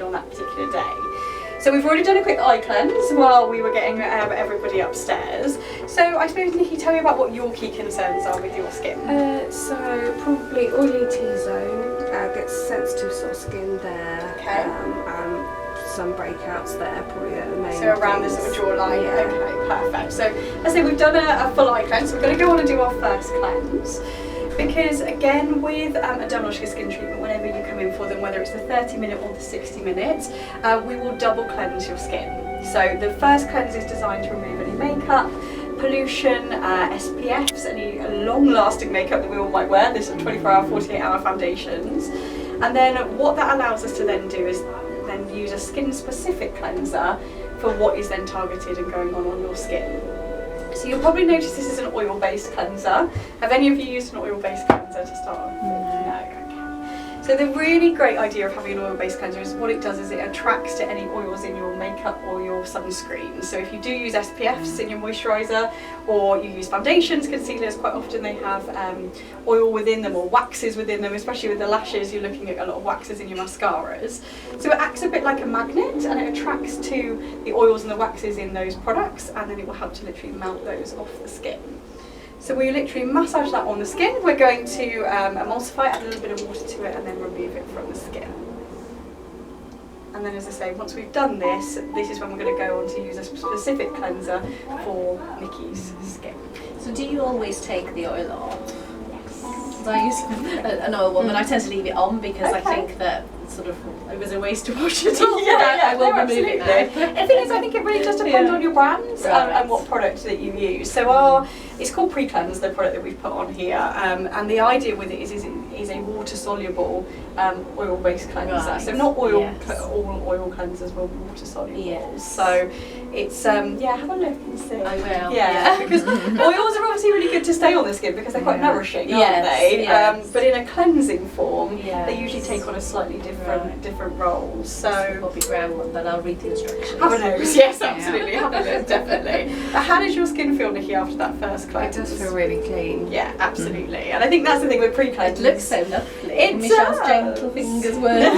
need on that particular day. So we've already done a quick eye cleanse while we were getting everybody upstairs. So I suppose, Nikki, tell me about what your key concerns are with your skin. So probably oily T-zone, gets sensitive sort of skin there. Okay. And some breakouts there, probably the main. So around the sort of jawline. Yeah. Okay, perfect. So let's say we've done a full eye cleanse. We're going to go on and do our first cleanse. Because again, with a Dermalogica skin treatment, whenever you come in for them, whether it's the 30-minute or the 60 minutes, we will double cleanse your skin. So the first cleanse is designed to remove any makeup, pollution, SPFs, any long-lasting makeup that we all might wear, this 24-hour, 48-hour foundations. And then what that allows us to then do is then use a skin-specific cleanser for what is then targeted and going on your skin. So you'll probably notice this is an oil-based cleanser. Have any of you used an oil-based cleanser to start off with? No, okay. So the really great idea of having an oil-based cleanser is what it does is it attracts to any oils in your makeup or your sunscreen. So if you do use SPFs in your moisturiser, or you use foundations, concealers, quite often they have oil within them or waxes within them, especially with the lashes, you're looking at a lot of waxes in your mascaras. So it acts a bit like a magnet and it attracts to the oils and the waxes in those products, and then it will help to literally melt those off the skin. So we literally massage that on the skin. We're going to emulsify, add a little bit of water to it, and then remove it from the skin. And then, as I say, once we've done this, this is when we're going to go on to use a specific cleanser for Nikki's skin. So do you always take the oil off? Yes. I use an oil one, but I tend to leave it on because I think that sort of it was a waste to wash it off. I will remove it now. The thing is, I think it really does depend on your brands and what product that you use. So it's called Pre-Cleanse, the product that we've put on here, and the idea with it is a water-soluble oil-based cleanser. Right. So not oil, all oil cleansers will be water-soluble. Yes. So it's, yeah, have a look and see. I will. Yeah, because oils are obviously really good to stay on the skin because they're quite nourishing, aren't they? Yes. But in a cleansing form, they usually take on a slightly different roles. So Bobby Brown one, but I'll read the instructions. have a nose, yes, absolutely, have a nose, definitely. How did your skin feel, Nikki, after that first cleanse? It does feel really clean. Yeah, absolutely. And I think that's the thing with pre-cleanse. It looks so lovely. It Michelle's does. gentle fingers work.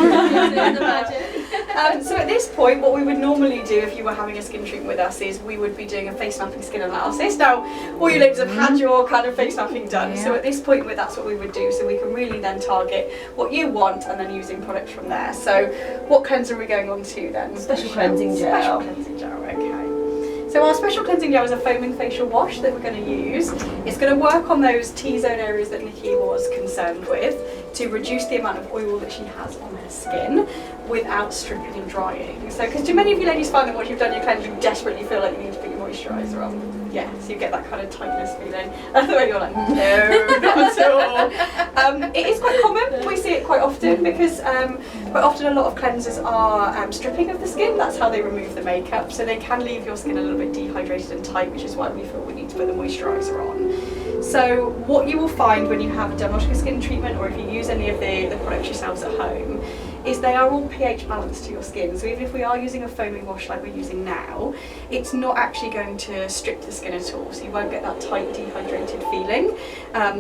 So at this point, what we would normally do if you were having a skin treatment with us is we would be doing a face mapping skin analysis. Now, all you ladies have had your kind of face mapping done, so at this point that's what we would do, so we can really then target what you want and then using products from there. So what cleanser are we going on to then? Special cleansing gel. Special cleansing gel, okay. So our special cleansing gel is a foaming facial wash that we're going to use. It's going to work on those T-zone areas that Nikki was concerned with to reduce the amount of oil that she has on her skin without stripping and drying. So, because do many of you ladies find that once you've done your cleanse, you desperately feel like you need to put your moisturiser on? Yeah, so you get that kind of tightness feeling. And then you're like, no, not at all. It is quite common. We see it quite often because quite often a lot of cleansers are stripping of the skin. That's how they remove the makeup. So they can leave your skin a little bit dehydrated and tight, which is why we feel we need to put the moisturiser on. So what you will find when you have a Dermalogica skin treatment, or if you use any of the products yourselves at home, is they are all pH balanced to your skin. So even if we are using a foaming wash like we're using now, it's not actually going to strip the skin at all. So you won't get that tight, dehydrated feeling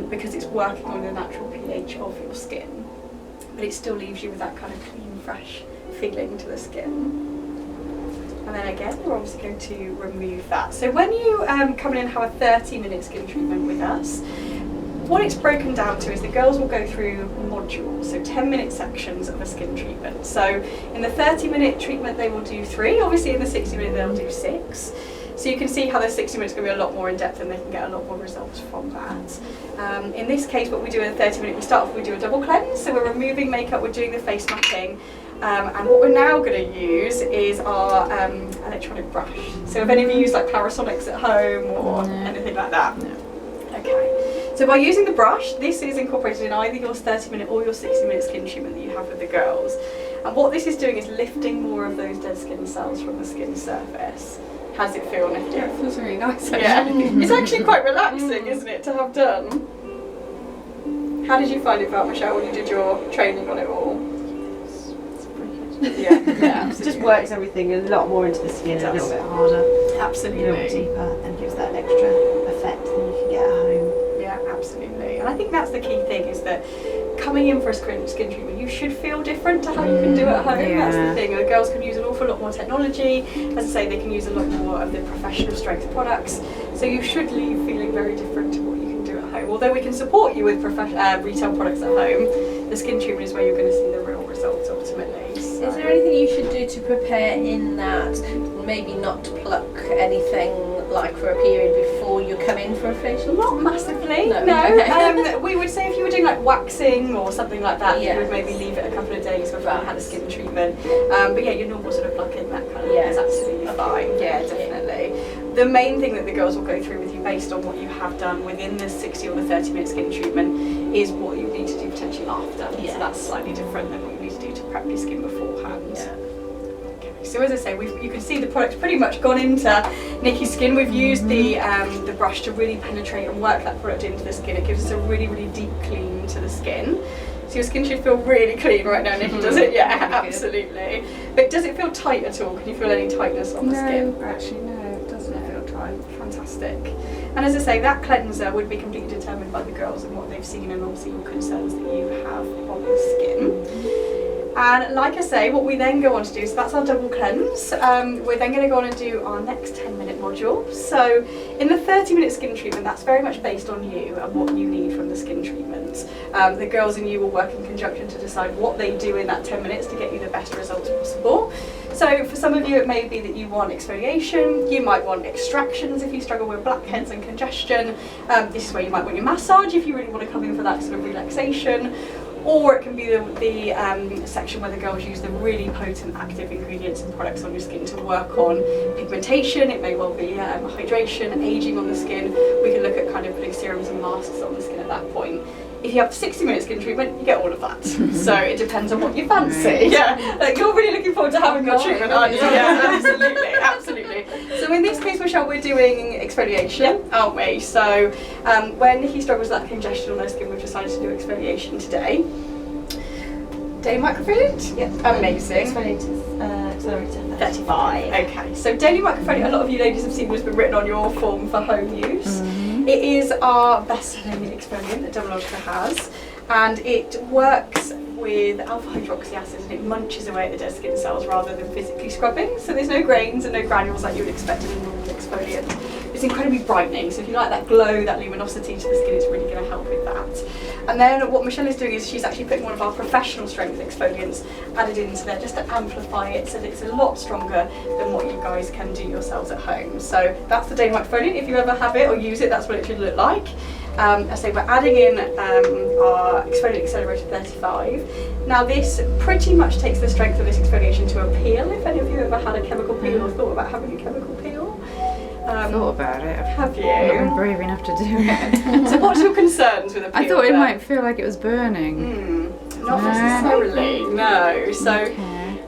because it's working on the natural pH of your skin. But it still leaves you with that kind of clean, fresh feeling to the skin. And then again, we're obviously going to remove that. So when you come in and have a 30-minute skin treatment with us, what it's broken down to is the girls will go through modules, so 10-minute sections of a skin treatment. So in the 30-minute treatment they will do 3, obviously in the 60-minute they'll do 6. So you can see how the 60 minutes is going to be a lot more in depth and they can get a lot more results from that. In this case, what we do in the 30-minute, we start off, we do a double cleanse, so we're removing makeup, we're doing the face mapping, and what we're now going to use is our electronic brush. So if any of you use like Clarisonics at home or anything like that. No. Okay. So by using the brush, this is incorporated in either your 30-minute or your 60-minute skin treatment that you have with the girls. And what this is doing is lifting more of those dead skin cells from the skin surface. How does it feel, Nikki? Yeah, it feels really nice actually. Yeah. It's actually quite relaxing, isn't it, to have done? How did you find it felt, Michelle, when you did your training on it all? It's brilliant. Yeah, It just works everything a lot more into the skin, a little bit harder, absolutely. a little deeper, and gives that extra effect than you can get at home. Yeah, absolutely. And I think that's the key thing, is that coming in for a skin treatment, you should feel different to how you can do at home. That's the thing. The girls can use an awful lot more technology. As I say, they can use a lot more of the professional strength products. So you should leave feeling very different to what you can do at home. Although we can support you with retail products at home, the skin treatment is where you're going to see the real results ultimately. So. Is there anything you should do to prepare in that? Maybe not pluck anything like for a period before you come in for a facial? Not massively, no. Okay. We would say if you were doing like waxing or something like that, you would maybe leave it a couple of days before you had a skin treatment. But yeah, your normal sort of plucking, that kind of thing is absolutely fine. Yeah, definitely. The main thing that the girls will go through with you based on what you have done within the 60 or the 30-minute skin treatment is what you need to do potentially after. So that's slightly different than what you need to do to prep your skin beforehand. Yeah. So as I say, you can see the product's pretty much gone into Nikki's skin. We've used the brush to really penetrate and work that product into the skin. It gives us a really, really deep clean to the skin. So your skin should feel really clean right now, Nikki, does it? Yeah, really absolutely. But does it feel tight at all? Can you feel any tightness on the skin? No, actually no, it doesn't feel tight. Fantastic. And as I say, that cleanser would be completely determined by the girls and what they've seen and obviously your concerns that you have on the skin. And like I say, what we then go on to do, so that's our double cleanse. We're then going to go on and do our next 10-minute module. So in the 30-minute skin treatment, that's very much based on you and what you need from the skin treatment. The girls and you will work in conjunction to decide what they do in that 10 minutes to get you the best results possible. So for some of you, it may be that you want exfoliation, you might want extractions if you struggle with blackheads and congestion. This is where you might want your massage if you really want to come in for that sort of relaxation. Or it can be the section where the girls use the really potent active ingredients and products on your skin to work on pigmentation. It may well be hydration, aging on the skin. We can look at kind of putting serums and masks on the skin at that point. If you have the 60-minute skin treatment, you get all of that. So it depends on what you fancy. Yeah, like you're really looking forward to having your treatment, aren't you? Yeah, absolutely, absolutely. So in this case, Michelle, we're doing exfoliation, aren't we? So when Nikki struggles with that congestion on her skin, we've decided to do exfoliation today. Daily microfluid? Yeah, amazing. Accelerator 35. Okay, so daily microfluid, a lot of you ladies have seen this been written on your form for home use. It is our best-selling exfoliant that Dermalogica has, and it works with alpha hydroxy acid and it munches away at the dead skin cells rather than physically scrubbing. So there's no grains and no granules like you would expect in a normal exfoliant. It's incredibly brightening, so if you like that glow, that luminosity to the skin, it's really going to help with that. And then what Michelle is doing is she's actually putting one of our professional strength exfoliants added into there just to amplify it so that it's a lot stronger than what you guys can do yourselves at home. So that's the daily microfluid. If you ever have it or use it, that's what it should look like. I say we're adding in our exfoliant accelerator 35. Now this pretty much takes the strength of this exfoliation to a peel. If any of you ever had a chemical peel or thought about having a chemical peel. Thought about it. Have you? I've not been brave enough to do it. So what's your concerns with a peel? I thought it might feel like it was burning. Not necessarily, no. So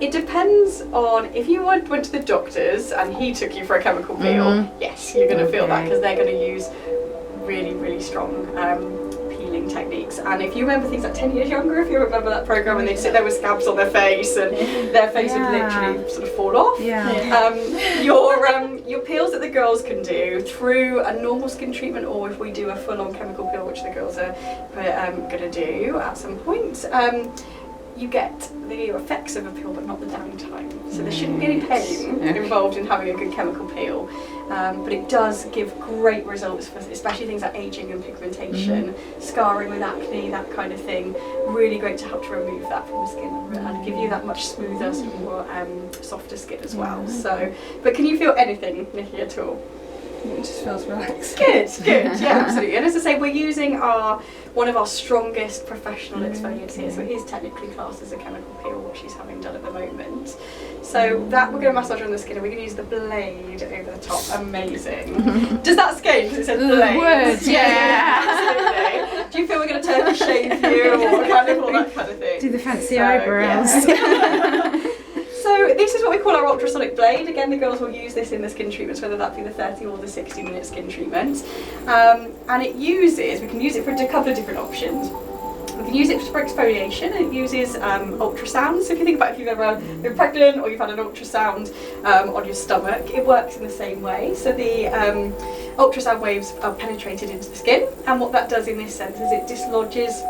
it depends on if you went to the doctors and he took you for a chemical peel, yes, you're going to feel that because they're going to use really, really strong peeling techniques. And if you remember things like 10 years younger, if you remember that program and they'd sit there with scabs on their face and their face would literally sort of fall off. Your peels that the girls can do through a normal skin treatment, or if we do a full-on chemical peel, which the girls are going to do at some point, you get the effects of a peel but not the downtime. So there shouldn't be any pain involved in having a good chemical peel. But it does give great results for especially things like aging and pigmentation, scarring with acne, that kind of thing. Really great to help to remove that from the skin and give you that much smoother, more softer skin as well. So, but can you feel anything, Nikki, at all? It just feels relaxed. Good, yeah, absolutely. And as I say, we're using one of our strongest professional exfoliants here, so it is technically classed as a chemical peel, what she's having done at the moment. So that we're going to massage on the skin, and we're going to use the blade over the top. Amazing. Does that scare you because it says blade? Words, yeah, absolutely. Do you feel we're going to turkey shave you or kind of all that kind of thing? Do the fancy eyebrows. Yeah. So this is what we call our Ultrasonic Blade. Again, the girls will use this in the skin treatments, whether that be the 30 or the 60-minute skin treatment. And we can use it for a couple of different options. We can use it for exfoliation, and it uses ultrasound. So if you think about if you've ever been pregnant or you've had an ultrasound on your stomach, it works in the same way. So the ultrasound waves are penetrated into the skin, and what that does in this sense is it dislodges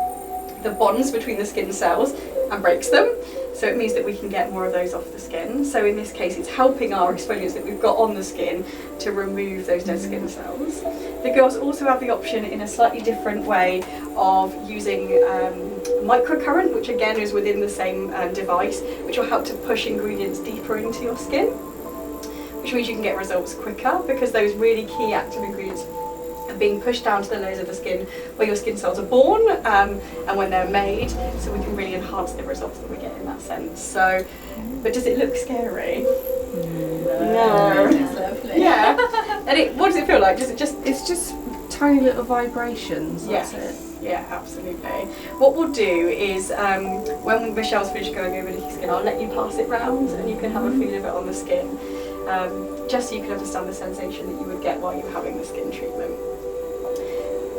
the bonds between the skin cells and breaks them. So it means that we can get more of those off the skin. So in this case, it's helping our exfoliants that we've got on the skin to remove those dead skin cells. The girls also have the option in a slightly different way of using microcurrent, which again is within the same device, which will help to push ingredients deeper into your skin, which means you can get results quicker because those really key active ingredients are being pushed down to the layers of the skin where your skin cells are born and when they're made, so we can really enhance the results that we get in that sense. So, but does it look scary? No. It's lovely. Yeah. And what does it feel like? Does it just? It's just tiny little vibrations. That's it. Yeah, absolutely. What we'll do is when Michelle's finished going over the skin, I'll let you pass it round and you can have a feel of it on the skin, just so you can understand the sensation that you would get while you're having the skin treatment.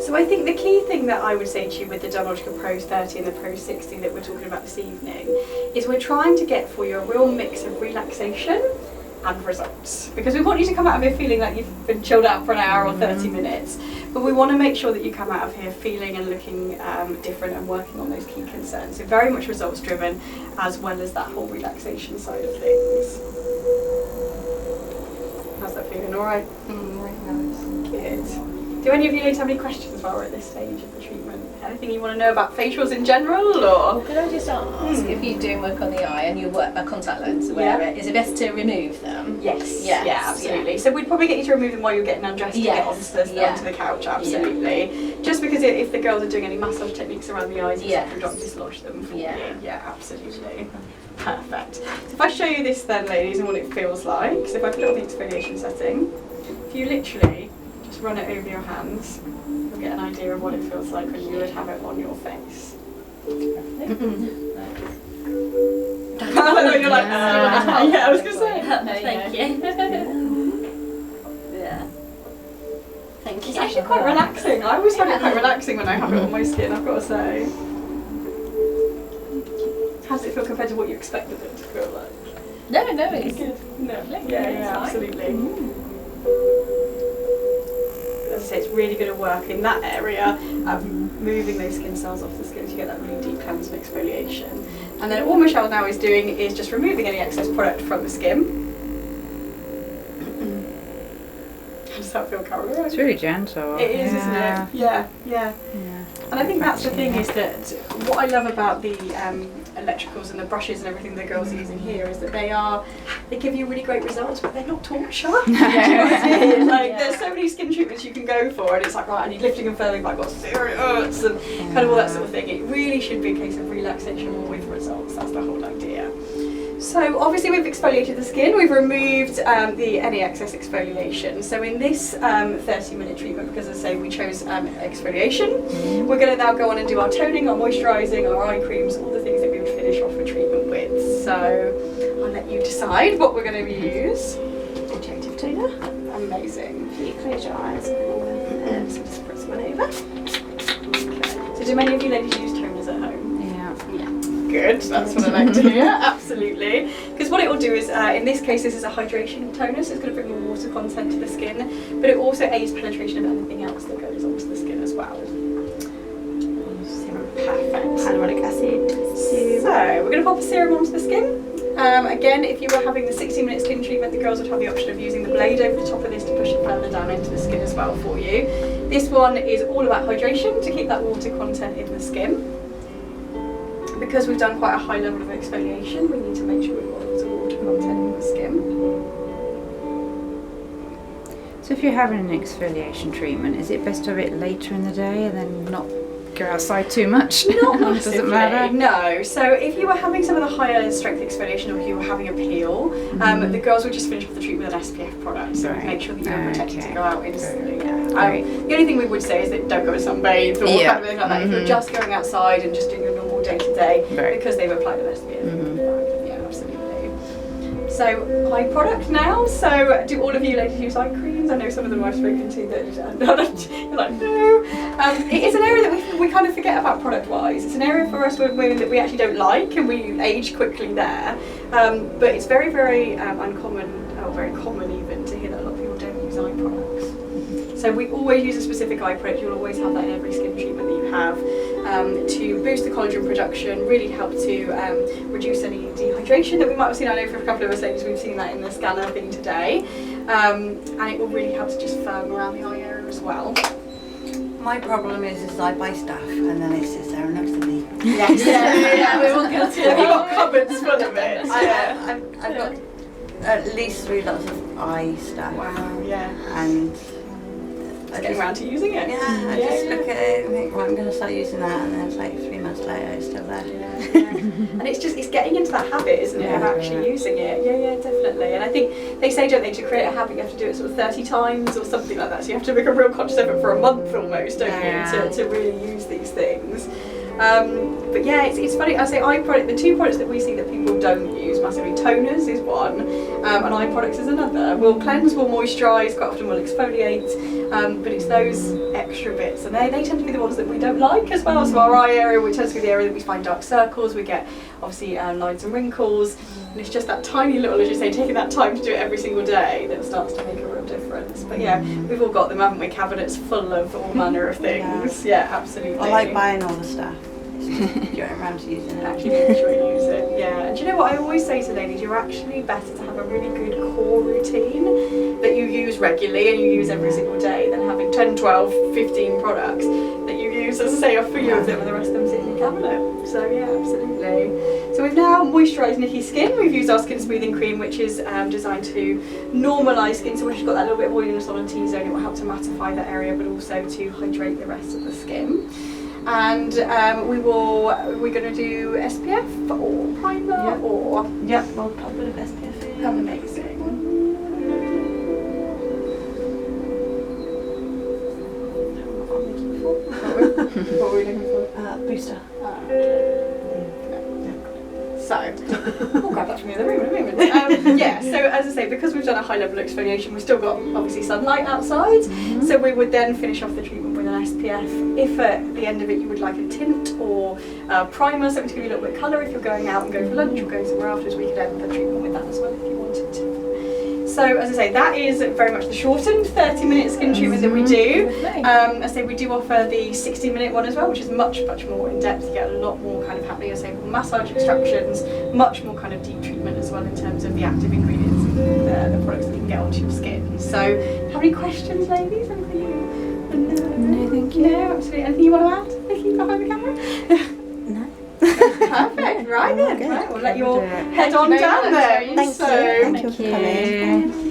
So I think the key thing that I would say to you with the Dermalogica Pro 30 and the Pro 60 that we're talking about this evening is we're trying to get for you a real mix of relaxation and results, because we want you to come out of here feeling like you've been chilled out for an hour or 30 minutes, but we want to make sure that you come out of here feeling and looking different and working on those key concerns. So very much results driven, as well as that whole relaxation side of things. How's that feeling? All right? Really nice. Good. Do any of you ladies have any questions while we're at this stage of the treatment? Anything you want to know about facials in general, or? Could I just ask, if you do work on the eye and you work a contact lens, is it best to remove them? Yes. Yeah, absolutely. Yeah. So we'd probably get you to remove them while you're getting undressed to get onto the couch, absolutely. Yeah. Just because if the girls are doing any massage techniques around the eyes, etc., don't dislodge them for you. Yeah, absolutely. Perfect. So if I show you this then, ladies, and what it feels like, so if I put it on the exfoliation setting, if you literally just run it over your hands, you'll get an idea of what it feels like when you would have it on your face. You're like, yeah, I was going to say. Thank you. Yeah. Thank you. It's actually quite relaxing. I always find it quite relaxing when I have it on my skin, I've got to say. How does it feel compared to what you expected it to feel like? No, it's good. No. Yeah, absolutely. As I say, it's really going to work in that area of moving those skin cells off the skin to get that really deep cleanse and exfoliation. And then all Michelle now is doing is just removing any excess product from the skin. How does that feel, Carol? It's really gentle. It is, isn't it? Yeah. And I think that's the thing is that what I love about the electricals and the brushes and everything the girls are using here is that they give you really great results, but they're not torture. Do you know what I mean? Like there's so many skin treatments you can go for, and it's like, right, I need lifting and firming, but I've got serious and kind of all that sort of thing. It really should be a case of relaxation with results. That's the whole idea. So obviously we've exfoliated the skin, we've removed any excess exfoliation. So in this 30-minute treatment, because as I say we chose exfoliation, we're going to now go on and do our toning, our moisturising, our eye creams, all the things that we would finish off a treatment with. So I'll let you decide what we're going to use. Objective toner. Amazing. You close your eyes and So just press one over. Okay. So do many of you ladies use toners at home? Good, that's what I like to hear, absolutely. Because what it will do is, in this case, this is a hydration toner, so it's going to bring more water content to the skin, but it also aids penetration of anything else that goes onto the skin as well. Perfect. hyaluronic acid. So, we're going to pop a serum onto the skin. Again, if you were having the 60-minute skin treatment, the girls would have the option of using the blade over the top of this to push it further down into the skin as well for you. This one is all about hydration, to keep that water content in the skin. Because we've done quite a high level of exfoliation, we need to make sure we've got lots of water content in the skin. So if you're having an exfoliation treatment, is it best to have it later in the day and then not go outside too much? Not massively, doesn't matter? No. So if you were having some of the higher strength exfoliation or if you were having a peel, the girls would just finish off the treatment with an SPF product, so make sure that you're protected to go out instantly. The only thing we would say is that don't go and sunbathe or kind of anything like that. If you're just going outside and just doing your normal day-to-day, because they've applied an SPF. Yeah, absolutely. So eye product now. So do all of you ladies use eye creams? I know some of them I've spoken to that you're like, no. It is an area that we kind of forget about product-wise. It's an area for us women that we actually don't like, and we age quickly there. But it's very, very uncommon, or very common even, to hear that a lot of people don't use eye products. So we always use a specific eye product. You'll always have that in every skin treatment that you have. to boost the collagen production, really help to reduce any dehydration that we might have seen. I know for a couple of us ladies we've seen that in the scanner thing today, and it will really help to just firm around the eye area as well. My problem is I buy stuff and then it sits there and looks at me. Yes. Yeah, we're all guilty. Have you got cupboards full of it? I've got at least 3 lots of eye stuff. Wow, yeah. And I Getting around to using it. Yeah, I just look at it and think, right, I'm going to start using that, and then it's like 3 months later, it's still there. Yeah. And it's getting into that habit, isn't it, of actually using it. Yeah, definitely. And I think they say, don't they, to create a habit you have to do it sort of 30 times or something like that. So you have to make a real conscious effort for a month almost, don't you, to really use these things. But yeah, it's funny. I say eye product. The 2 products that we see that people don't use massively, toners is one, and eye products is another. We'll cleanse, we'll moisturise, quite often we'll exfoliate, but it's those extra bits, and they tend to be the ones that we don't like as well. So our eye area, which tends to be the area that we find dark circles, we get obviously lines and wrinkles, and it's just that tiny little, as you say, taking that time to do it every single day that starts to make a real difference. But yeah, we've all got them, haven't we? Cabinets full of all manner of things. Yeah, absolutely. I like buying all the stuff. Getting around to using it. Actually make sure you use it, yeah. And do you know what I always say to ladies, you're actually better to have a really good core routine that you use regularly and you use every single day than having 10, 12, 15 products that you use, as I say, a few of them and the rest of them sit in your cabinet. So yeah, absolutely. So we've now moisturised Nikki's skin. We've used our skin smoothing cream, which is designed to normalise skin, so when she's got that little bit of oiliness on her T-zone, it will help to mattify that area but also to hydrate the rest of the skin. And we're going to do SPF or primer or... Yeah, we'll pop a bit of SPF in. Amazing. What were we looking for? Booster. So, I'll grab that from the other room in a moment. Yeah, so as I say, because we've done a high level exfoliation, we've still got obviously sunlight outside, so we would then finish off the treatment with an SPF. If at the end of it you would like a tint or primer, something to give you a little bit of colour if you're going out and going for lunch or going somewhere afterwards, we could end the treatment with that as well if you wanted to. So as I say, that is very much the shortened 30-minute skin treatment that we do. As I say, we do offer the 60-minute one as well, which is much more in depth. You get a lot more kind of happening. As I say, massage extractions, much more kind of deep treatment as well in terms of the active ingredients and the products that you can get onto your skin. So, have any questions, ladies? Anything you? No, thank you. No, absolutely. Anything you want to add, Nikki, behind the camera? No. Perfect. Right then. Right, we'll let you all head on down then. Thank you. Thank you for coming.